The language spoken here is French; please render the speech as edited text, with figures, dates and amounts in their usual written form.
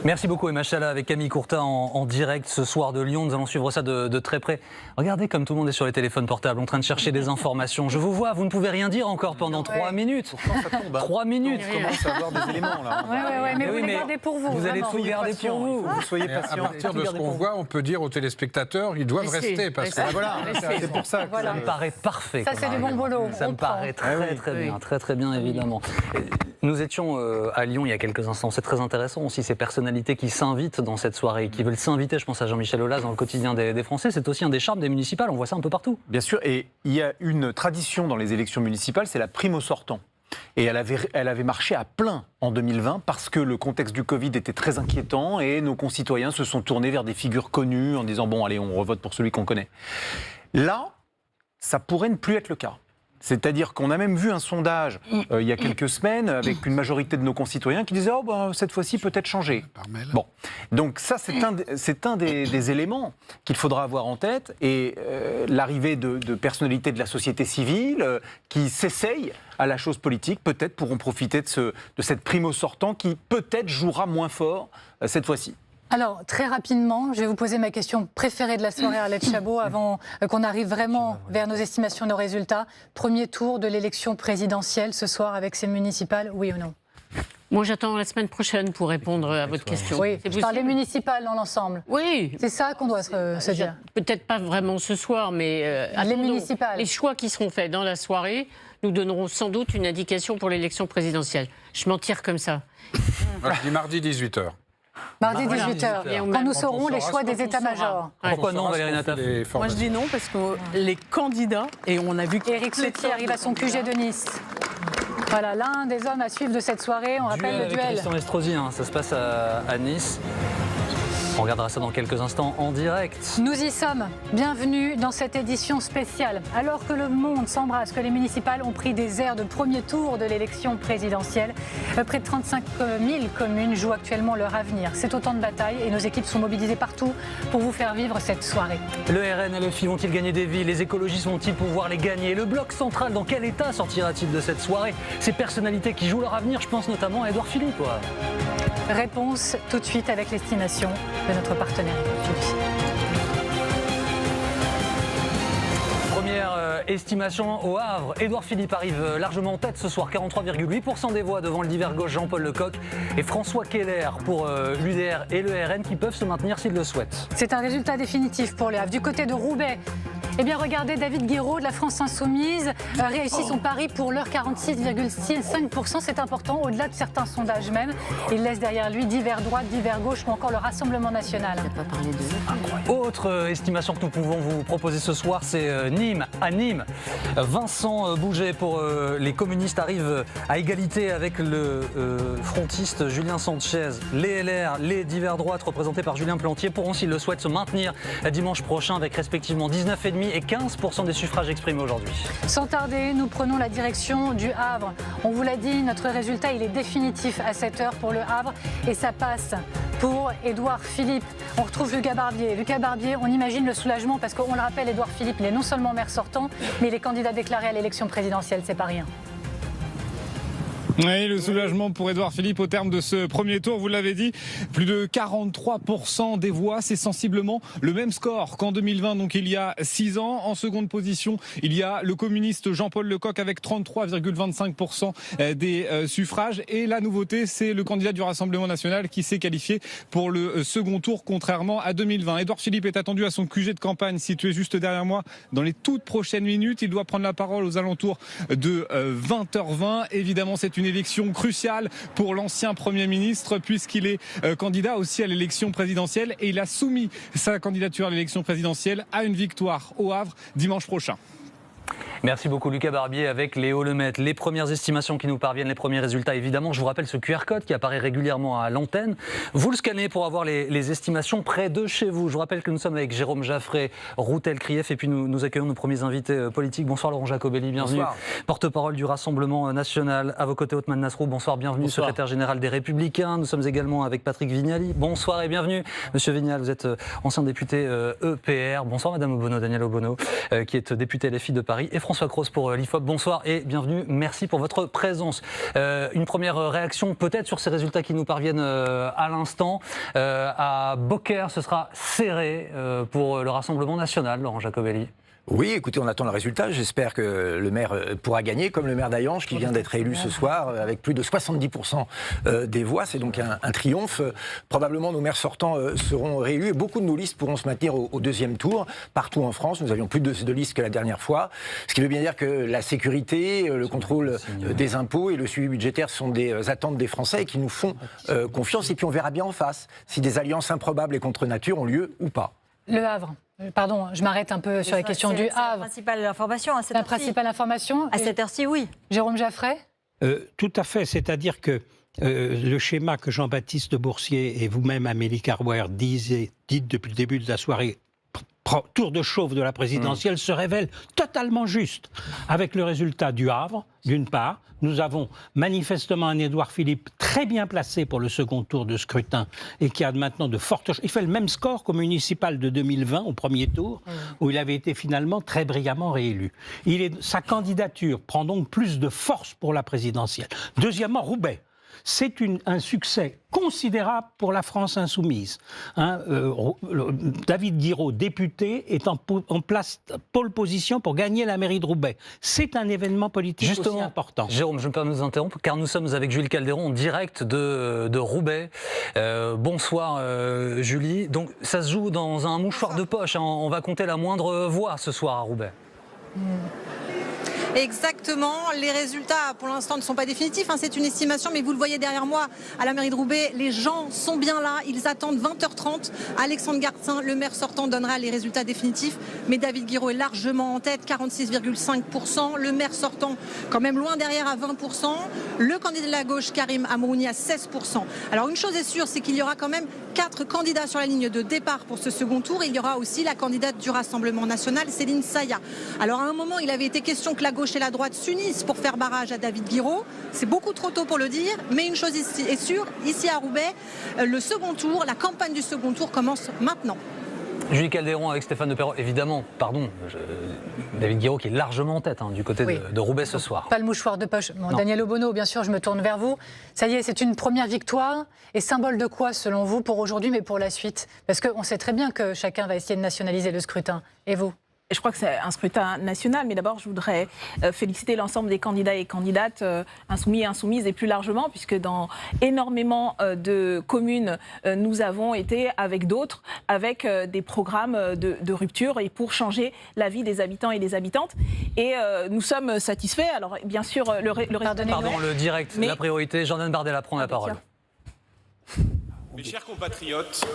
Merci beaucoup Emma Chala avec Camille Courtin en direct ce soir de Lyon. Nous allons suivre ça de très près. Regardez comme tout le monde est sur les téléphones portables en train de chercher des informations. Je vous vois, vous ne pouvez rien dire encore pendant 3 minutes. Pourtant, ça tombe, 3 minutes. On commence à avoir des éléments là. Mais vous les gardez pour vous. Vous allez tout garder pour vous. Vous soyez À patient. partir de ce qu'on voit, on peut dire aux téléspectateurs, ils doivent rester. Parce que Voilà, c'est pour ça que Ça me paraît parfait. Ça, comme c'est du bon argument. boulot. Ça On me paraît prend. très bien, évidemment. Nous étions à Lyon il y a quelques instants. C'est très intéressant aussi ces personnalités qui s'invitent dans cette soirée, qui veulent s'inviter. Je pense à Jean-Michel Aulas dans le quotidien des Français. C'est aussi un des charmes des municipales. On voit ça un peu partout. Bien sûr, et il y a une tradition dans les élections municipales, c'est la prime au sortant. Et elle avait marché à plein en 2020 parce que le contexte du Covid était très inquiétant et nos concitoyens se sont tournés vers des figures connues en disant « bon, allez, on revote pour celui qu'on connaît ». Là, ça pourrait ne plus être le cas. C'est-à-dire qu'on a même vu un sondage il y a quelques semaines avec une majorité de nos concitoyens qui disaient « oh, ben, cette fois-ci peut-être changer ». Bon, donc ça c'est un des éléments qu'il faudra avoir en tête et l'arrivée de personnalités de la société civile qui s'essayent à la chose politique, peut-être pourront profiter de cette primo sortant qui peut-être jouera moins fort cette fois-ci. Alors, très rapidement, je vais vous poser ma question préférée de la soirée à Arlette Chabot avant qu'on arrive vraiment vers nos estimations, nos résultats. Premier tour de l'élection présidentielle ce soir avec ces municipales, oui ou non? Moi, j'attends la semaine prochaine pour répondre à votre question. Oui, je parle des municipales dans l'ensemble. Oui. C'est ça qu'on doit se dire. Peut-être pas vraiment ce soir, mais les municipales. Les choix qui seront faits dans la soirée nous donneront sans doute une indication pour l'élection présidentielle. Je m'en tire comme ça. Moi, je dis mardi 18h. Mardi Voilà. 18h, quand nous saurons les choix des états-majors. Pourquoi non, Valérie Nataf? Moi, je dis non parce que les candidats, et on a vu que Éric Ciotti arrive à son QG de Nice. Voilà, l'un des hommes à suivre de cette soirée, on rappelle le avec duel. Christian Estrosi, ça se passe à Nice. On regardera ça dans quelques instants en direct. Nous y sommes. Bienvenue dans cette édition spéciale. Alors que le monde s'embrasse, que les municipales ont pris des airs de premier tour de l'élection présidentielle, près de 35 000 communes jouent actuellement leur avenir. C'est autant de batailles et nos équipes sont mobilisées partout pour vous faire vivre cette soirée. Le RN et le FI vont-ils gagner des villes? Les écologistes vont-ils pouvoir les gagner? Le bloc central, dans quel état sortira-t-il de cette soirée? Ces personnalités qui jouent leur avenir, je pense notamment à Édouard Philippe. Réponse tout de suite avec l'estimation de notre partenaire Philippe. Première estimation au Havre. Édouard Philippe arrive largement en tête ce soir, 43,8% des voix devant le divers gauche Jean-Paul Lecoq et François Keller pour l'UDR et le RN qui peuvent se maintenir s'ils le souhaitent. C'est un résultat définitif pour le Havre. Du côté de Roubaix, eh bien regardez, David Guiraud de la France Insoumise réussit son pari pour l'heure, 46,5%. C'est important, au-delà de certains sondages même. Il laisse derrière lui divers droite, divers gauche ou encore le Rassemblement national. Autre estimation que nous pouvons vous proposer ce soir, c'est Nîmes. À Nîmes, Vincent Bouget pour les communistes arrive à égalité avec le frontiste Julien Sanchez. Les LR, les divers droites représentés par Julien Plantier pourront, s'ils le souhaitent, se maintenir dimanche prochain avec respectivement 19,5% et 15% des suffrages exprimés aujourd'hui. Sans tarder, nous prenons la direction du Havre. On vous l'a dit, notre résultat il est définitif à 7h pour le Havre et ça passe pour Édouard Philippe. On retrouve Lucas Barbier. Lucas Barbier, on imagine le soulagement parce qu'on le rappelle, Édouard Philippe, il est non seulement maire sortant, mais il est candidat déclaré à l'élection présidentielle, c'est pas rien. Oui, le soulagement pour Édouard Philippe au terme de ce premier tour, vous l'avez dit, plus de 43% des voix, c'est sensiblement le même score qu'en 2020, donc il y a 6 ans. En seconde position, il y a le communiste Jean-Paul Lecoq avec 33,25% des suffrages. Et la nouveauté, c'est le candidat du Rassemblement national qui s'est qualifié pour le second tour, contrairement à 2020. Édouard Philippe est attendu à son QG de campagne, situé juste derrière moi, dans les toutes prochaines minutes. Il doit prendre la parole aux alentours de 20h20. Évidemment, c'est une élection cruciale pour l'ancien Premier ministre puisqu'il est candidat aussi à l'élection présidentielle et il a soumis sa candidature à l'élection présidentielle à une victoire au Havre dimanche prochain. Merci beaucoup Lucas Barbier avec Léo Lemaitre. Les premières estimations qui nous parviennent, les premiers résultats évidemment. Je vous rappelle ce QR code qui apparaît régulièrement à l'antenne. Vous le scannez pour avoir les estimations près de chez vous. Je vous rappelle que nous sommes avec Jérôme Jaffray, Routel Krief et puis nous accueillons nos premiers invités politiques. Bonsoir Laurent Jacobelli, bienvenue. Porte-parole du Rassemblement national. À vos côtés Othmane Nasrou, bonsoir, bienvenue. Bonsoir. Secrétaire général des Républicains. Nous sommes également avec Patrick Vignali. Bonsoir et bienvenue. Monsieur Vignal, vous êtes ancien député EPR. Bonsoir Madame Obono, Danielle Obono, qui est députée LFI de Paris. Et François Cros pour l'IFOP. Bonsoir et bienvenue. Merci pour votre présence. Une première réaction peut-être sur ces résultats qui nous parviennent à l'instant. À Beaucaire, ce sera serré pour le Rassemblement national, Laurent Jacobelli. Oui, écoutez, on attend le résultat. J'espère que le maire pourra gagner, comme le maire d'Hayange, qui vient d'être élu ce soir, avec plus de 70% des voix. C'est donc un triomphe. Probablement, nos maires sortants seront réélus et beaucoup de nos listes pourront se maintenir au deuxième tour. Partout en France, nous avions plus de listes que la dernière fois. Ce qui veut bien dire que la sécurité, le contrôle des impôts et le suivi budgétaire sont des attentes des Français qui nous font confiance. Et puis on verra bien en face si des alliances improbables et contre nature ont lieu ou pas. Le Havre. Pardon, je m'arrête un peu sur la question du Havre. C'est la principale information à cette heure-ci. La principale information. À cette heure-ci, oui. Jérôme Jaffray. Tout à fait, c'est-à-dire que le schéma que Jean-Baptiste Boursier et vous-même, Amélie Carrouer, dites depuis le début de la soirée, tour de chauffe de la présidentielle, se révèle totalement juste. Avec le résultat du Havre, d'une part, nous avons manifestement un Édouard Philippe très bien placé pour le second tour de scrutin et qui a maintenant de fortes chances. Il fait le même score qu'au municipal de 2020, au premier tour, où il avait été finalement très brillamment réélu. Sa candidature prend donc plus de force pour la présidentielle. Deuxièmement, Roubaix. C'est un succès considérable pour la France insoumise. David Guiraud, député, est en pole position pour gagner la mairie de Roubaix. C'est un événement politique Justement, aussi important. Jérôme, je me permets de vous interrompre, car nous sommes avec Julie Calderon en direct de Roubaix. Bonsoir Julie. Donc ça se joue dans un mouchoir de poche. Hein. On va compter la moindre voix ce soir à Roubaix. Exactement, les résultats pour l'instant ne sont pas définitifs, hein. C'est une estimation, mais vous le voyez derrière moi à la mairie de Roubaix, les gens sont bien là, ils attendent 20h30. Alexandre Garcin, le maire sortant, donnera les résultats définitifs, mais David Guiraud est largement en tête, 46,5%, le maire sortant quand même loin derrière à 20%, le candidat de la gauche, Karim Amrouni, à 16%. Alors une chose est sûre, c'est qu'il y aura quand même 4 candidats sur la ligne de départ pour ce second tour. Il y aura aussi la candidate du Rassemblement national, Céline Saya. Alors à un moment, il avait été question que la gauche et la droite s'unissent pour faire barrage à David Guiraud. C'est beaucoup trop tôt pour le dire, mais une chose est sûre, ici à Roubaix, le second tour, la campagne du second tour commence maintenant. Julie Calderon avec Stéphane de Perron, évidemment, David Guiraud qui est largement en tête du côté de Roubaix ce soir. Pas le mouchoir de poche. Bon, Daniel Obono, bien sûr, je me tourne vers vous. Ça y est, c'est une première victoire. Et symbole de quoi, selon vous, pour aujourd'hui, mais pour la suite? Parce qu'on sait très bien que chacun va essayer de nationaliser le scrutin. Et vous? Je crois que c'est un scrutin national, mais d'abord, je voudrais féliciter l'ensemble des candidats et candidates, insoumis et insoumises, et plus largement, puisque dans énormément de communes, nous avons été, avec d'autres, avec des programmes de rupture et pour changer la vie des habitants et des habitantes. Et nous sommes satisfaits. Alors, bien sûr, Pardon, le direct, la priorité. Jordan Bardella prend la parole. Mes chers compatriotes,